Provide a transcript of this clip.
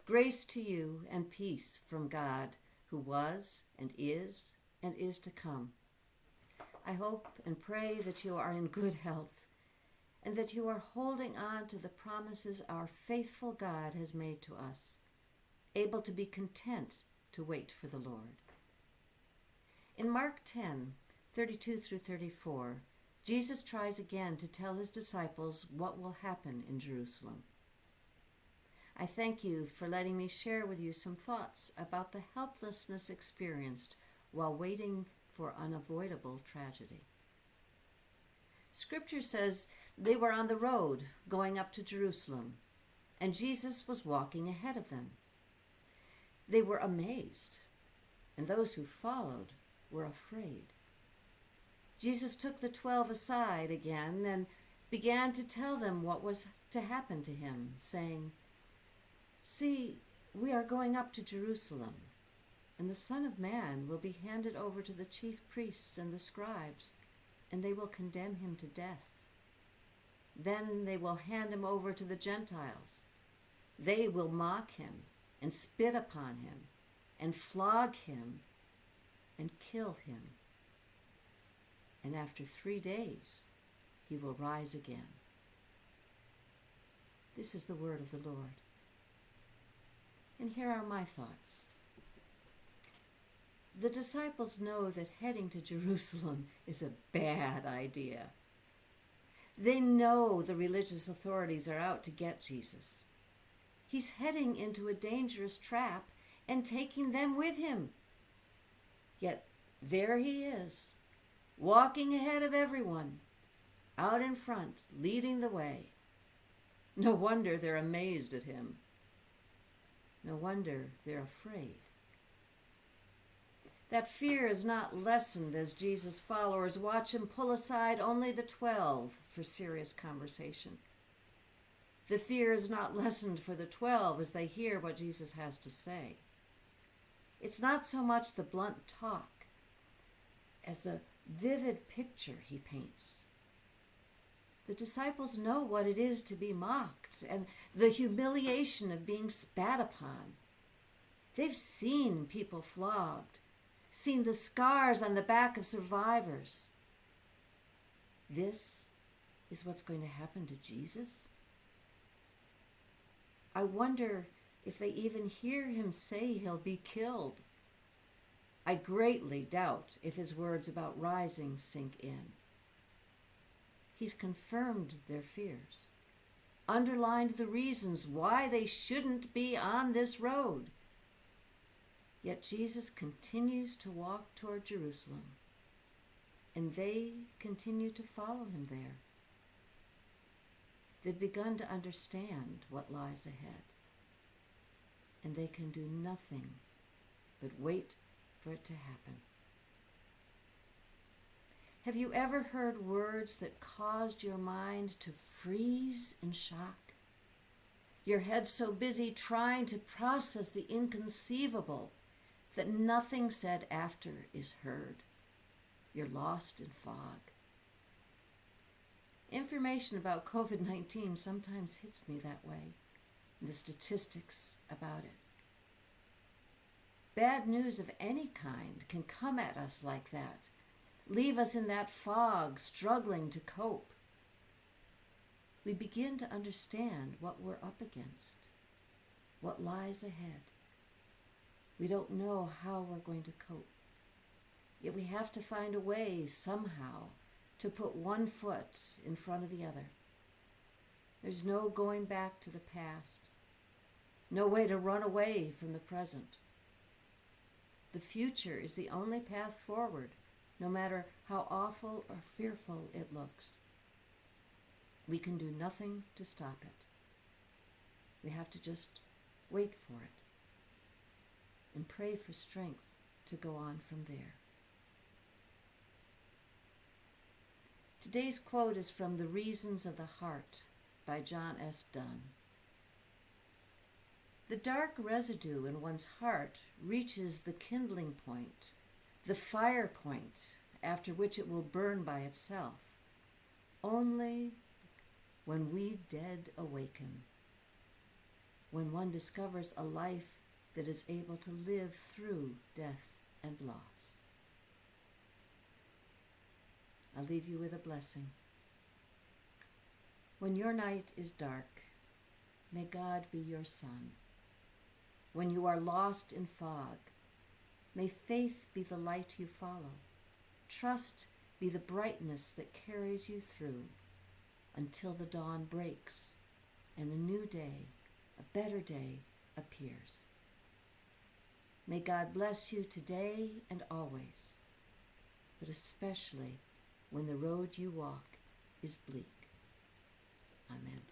Grace to you and peace from God, who was and is to come. I hope and pray that you are in good health and that you are holding on to the promises our faithful God has made to us, able to be content to wait for the Lord. In Mark 10:32 through 34, Jesus tries again to tell his disciples what will happen in Jerusalem. I thank you for letting me share with you some thoughts about the helplessness experienced while waiting for unavoidable tragedy. Scripture says they were on the road going up to Jerusalem, and Jesus was walking ahead of them. They were amazed, and those who followed were afraid. Jesus took the 12 aside again and began to tell them what was to happen to him, saying, "See, we are going up to Jerusalem, and the Son of Man will be handed over to the chief priests and the scribes, and they will condemn him to death. Then they will hand him over to the Gentiles. They will mock him and spit upon him and flog him and kill him. And after 3 days, he will rise again." This is the word of the Lord. And here are my thoughts. The disciples know that heading to Jerusalem is a bad idea. They know the religious authorities are out to get Jesus. He's heading into a dangerous trap and taking them with him. Yet there he is, walking ahead of everyone, out in front, leading the way. No wonder they're amazed at him. No wonder they're afraid. That fear is not lessened as Jesus' followers watch him pull aside only the 12 for serious conversation. The fear is not lessened for the 12 as they hear what Jesus has to say. It's not so much the blunt talk as the vivid picture he paints. The disciples know what it is to be mocked and the humiliation of being spat upon. They've seen people flogged, seen the scars on the back of survivors. This is what's going to happen to Jesus? I wonder if they even hear him say he'll be killed. I greatly doubt if his words about rising sink in. He's confirmed their fears, underlined the reasons why they shouldn't be on this road. Yet Jesus continues to walk toward Jerusalem, and they continue to follow him there. They've begun to understand what lies ahead, and they can do nothing but wait for it to happen. Have you ever heard words that caused your mind to freeze in shock? Your head so busy trying to process the inconceivable that nothing said after is heard. You're lost in fog. Information about COVID-19 sometimes hits me that way, the statistics about it. Bad news of any kind can come at us like that, leave us in that fog, struggling to cope. We begin to understand what we're up against, what lies ahead. We don't know how we're going to cope. Yet we have to find a way somehow to put one foot in front of the other. There's no going back to the past, no way to run away from the present. The future is the only path forward, no matter how awful or fearful it looks. We can do nothing to stop it. We have to just wait for it and pray for strength to go on from there. Today's quote is from The Reasons of the Heart by John S. Donne. The dark residue in one's heart reaches the kindling point, the fire point after which it will burn by itself, only when we dead awaken. when one discovers a life that is able to live through death and loss. I'll leave you with a blessing. When your night is dark, may God be your sun. When you are lost in fog, may faith be the light you follow. Trust be the brightness that carries you through until the dawn breaks and a new day, a better day, appears. May God bless you today and always, but especially when the road you walk is bleak. Amen.